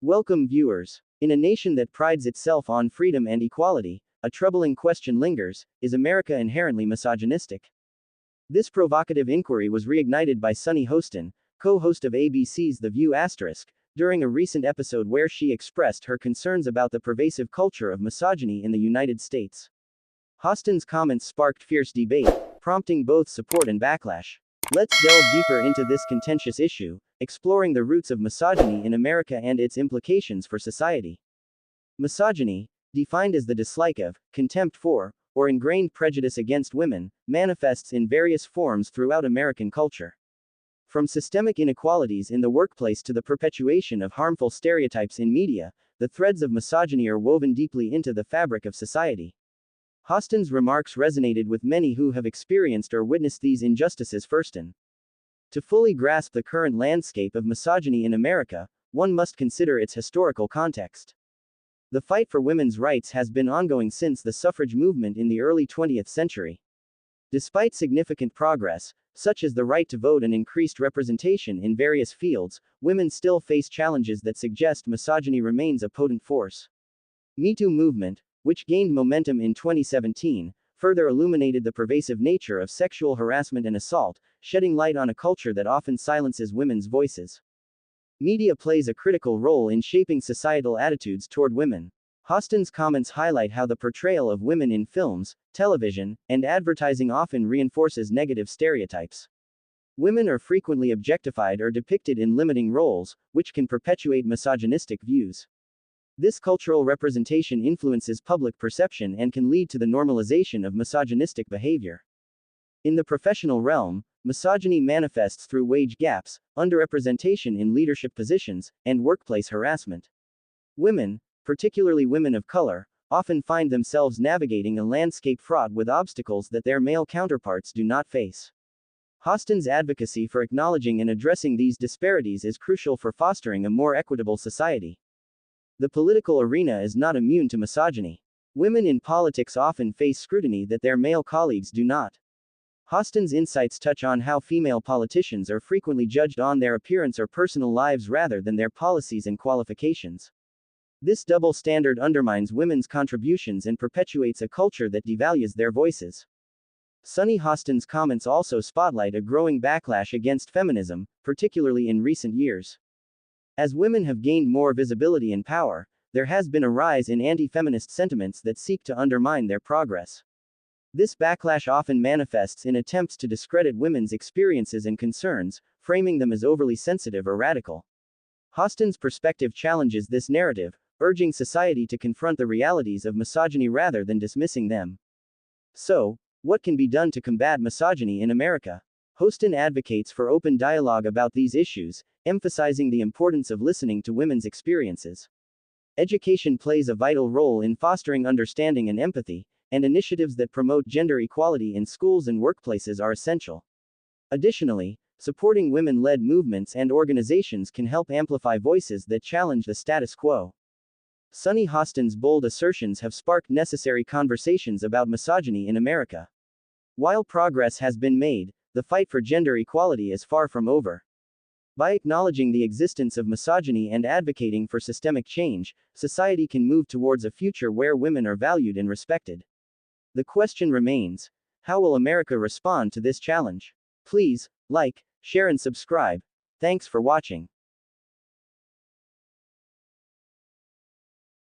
Welcome, viewers. In a nation that prides itself on freedom and equality, a troubling question lingers: is America inherently misogynistic? This provocative inquiry was reignited by Sunny Hostin, co-host of ABC's The View *, during a recent episode where she expressed her concerns about the pervasive culture of misogyny in the United States. Hostin's comments sparked fierce debate, prompting both support and backlash. Let's delve deeper into this contentious issue, exploring the roots of misogyny in America and its implications for society. Misogyny, defined as the dislike of, contempt for, or ingrained prejudice against women, manifests in various forms throughout American culture. From systemic inequalities in the workplace to the perpetuation of harmful stereotypes in media, the threads of misogyny are woven deeply into the fabric of society. Hostin's remarks resonated with many who have experienced or witnessed these injustices firsthand. To fully grasp the current landscape of misogyny in America, one must consider its historical context. The fight for women's rights has been ongoing since the suffrage movement in the early 20th century. Despite significant progress, such as the right to vote and increased representation in various fields, women still face challenges that suggest misogyny remains a potent force. Me Too movement, which gained momentum in 2017, further illuminated the pervasive nature of sexual harassment and assault, shedding light on a culture that often silences women's voices. Media plays a critical role in shaping societal attitudes toward women. Hostin's comments highlight how the portrayal of women in films, television, and advertising often reinforces negative stereotypes. Women are frequently objectified or depicted in limiting roles, which can perpetuate misogynistic views. This cultural representation influences public perception and can lead to the normalization of misogynistic behavior. In the professional realm, misogyny manifests through wage gaps, underrepresentation in leadership positions, and workplace harassment. Women, particularly women of color, often find themselves navigating a landscape fraught with obstacles that their male counterparts do not face. Hostin's advocacy for acknowledging and addressing these disparities is crucial for fostering a more equitable society. The political arena is not immune to misogyny. Women in politics often face scrutiny that their male colleagues do not. Hostin's insights touch on how female politicians are frequently judged on their appearance or personal lives rather than their policies and qualifications. This double standard undermines women's contributions and perpetuates a culture that devalues their voices. Sunny Hostin's comments also spotlight a growing backlash against feminism, particularly in recent years. As women have gained more visibility and power, there has been a rise in anti-feminist sentiments that seek to undermine their progress. This backlash often manifests in attempts to discredit women's experiences and concerns, framing them as overly sensitive or radical. Hostin's perspective challenges this narrative, urging society to confront the realities of misogyny rather than dismissing them. So, what can be done to combat misogyny in America? Hostin advocates for open dialogue about these issues, emphasizing the importance of listening to women's experiences. Education plays a vital role in fostering understanding and empathy, and initiatives that promote gender equality in schools and workplaces are essential. Additionally, supporting women-led movements and organizations can help amplify voices that challenge the status quo. Sunny Hostin's bold assertions have sparked necessary conversations about misogyny in America. While progress has been made, the fight for gender equality is far from over. By acknowledging the existence of misogyny and advocating for systemic change, society can move towards a future where women are valued and respected. The question remains: how will America respond to this challenge? Please like, share, and subscribe. Thanks for watching.